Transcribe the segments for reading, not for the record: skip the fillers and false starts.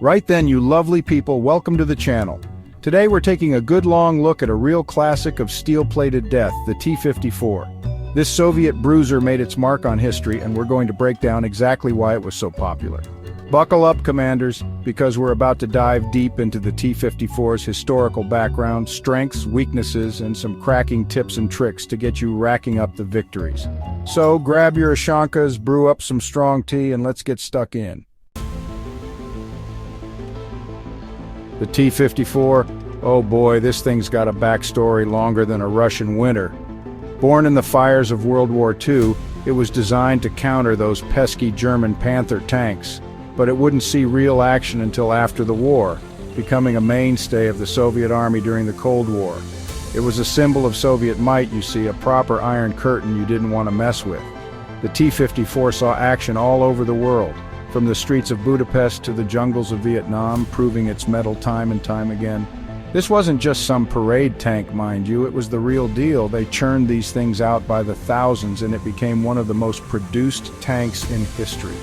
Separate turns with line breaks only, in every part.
Right then, you lovely people, welcome to the channel. Today we're taking a good long look at a real classic of steel-plated death, the T-54. This Soviet bruiser made its mark on history, and we're going to break down exactly why it was so popular. Buckle up, Commanders, because we're about to dive deep into the T-54's historical background, strengths, weaknesses, and some cracking tips and tricks to get you racking up the victories. So grab your Ashankas, brew up some strong tea, and let's get stuck in. The T-54, oh boy, this thing's got a backstory longer than a Russian winter. Born in the fires of World War II, it was designed to counter those pesky German Panther tanks, but it wouldn't see real action until after the war, becoming a mainstay of the Soviet Army during the Cold War. It was a symbol of Soviet might, you see, a proper iron curtain you didn't want to mess with. The T-54 saw action all over the world, from the streets of Budapest to the jungles of Vietnam, proving its mettle time and time again. This wasn't just some parade tank, mind you, it was the real deal. They churned these things out by the thousands, and it became one of the most produced tanks in history.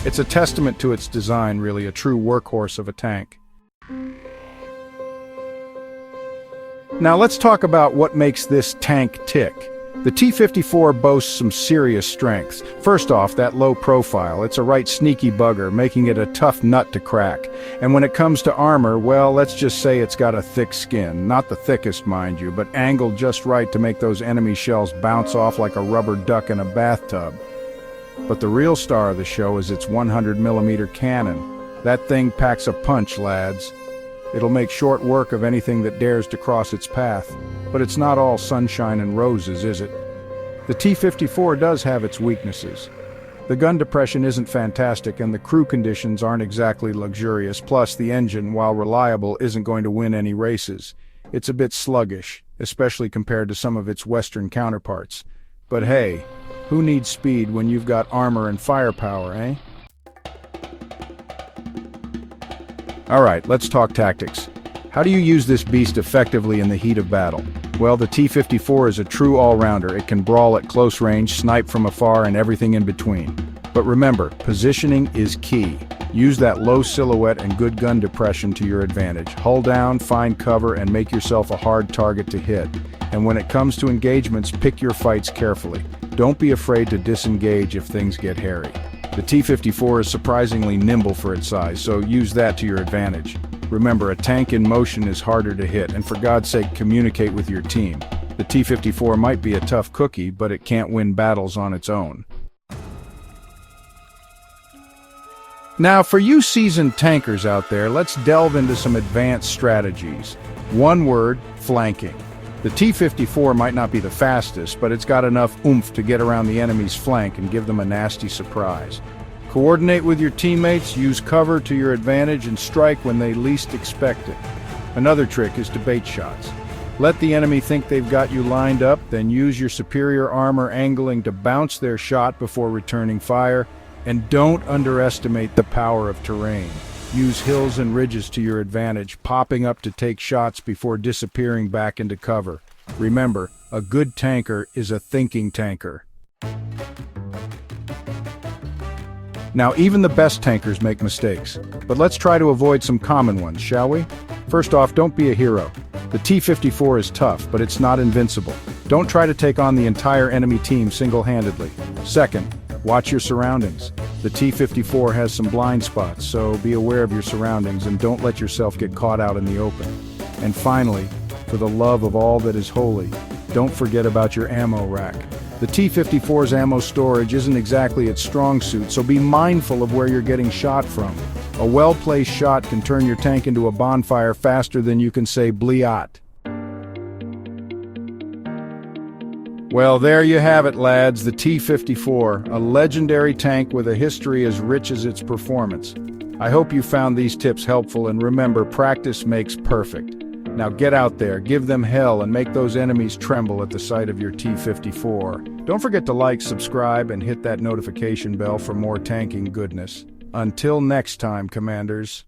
It's a testament to its design, really, a true workhorse of a tank. Now let's talk about what makes this tank tick. The T-54 boasts some serious strengths. First off, that low profile. It's a right sneaky bugger, making it a tough nut to crack. And when it comes to armor, well, let's just say it's got a thick skin. Not the thickest, mind you, but angled just right to make those enemy shells bounce off like a rubber duck in a bathtub. But the real star of the show is its 100mm cannon. That thing packs a punch, lads. It'll make short work of anything that dares to cross its path. But it's not all sunshine and roses, is it? The T-54 does have its weaknesses. The gun depression isn't fantastic, and the crew conditions aren't exactly luxurious, plus the engine, while reliable, isn't going to win any races. It's a bit sluggish, especially compared to some of its Western counterparts. But hey, who needs speed when you've got armor and firepower, eh? Alright, let's talk tactics. How do you use this beast effectively in the heat of battle? Well, the T-54 is a true all-rounder. It can brawl at close range, snipe from afar, and everything in between. But remember, positioning is key. Use that low silhouette and good gun depression to your advantage. Hull down, find cover, and make yourself a hard target to hit. And when it comes to engagements, pick your fights carefully. Don't be afraid to disengage if things get hairy. The T-54 is surprisingly nimble for its size, so use that to your advantage. Remember, a tank in motion is harder to hit, and for God's sake, communicate with your team. The T-54 might be a tough cookie, but it can't win battles on its own. Now, for you seasoned tankers out there, let's delve into some advanced strategies. One word, flanking. The T-54 might not be the fastest, but it's got enough oomph to get around the enemy's flank and give them a nasty surprise. Coordinate with your teammates, use cover to your advantage, and strike when they least expect it. Another trick is to bait shots. Let the enemy think they've got you lined up, then use your superior armor angling to bounce their shot before returning fire, and don't underestimate the power of terrain. Use hills and ridges to your advantage, popping up to take shots before disappearing back into cover. Remember, a good tanker is a thinking tanker. Now, even the best tankers make mistakes, but let's try to avoid some common ones, shall we? First off, don't be a hero. The T-54 is tough, but it's not invincible. Don't try to take on the entire enemy team single-handedly. Second, watch your surroundings. The T-54 has some blind spots, so be aware of your surroundings and don't let yourself get caught out in the open. And finally, for the love of all that is holy, don't forget about your ammo rack. The T-54's ammo storage isn't exactly its strong suit, so be mindful of where you're getting shot from. A well-placed shot can turn your tank into a bonfire faster than you can say bliat. Well, there you have it, lads, the T-54, a legendary tank with a history as rich as its performance. I hope you found these tips helpful, and remember, practice makes perfect. Now get out there, give them hell, and make those enemies tremble at the sight of your T-54. Don't forget to like, subscribe, and hit that notification bell for more tanking goodness. Until next time, Commanders.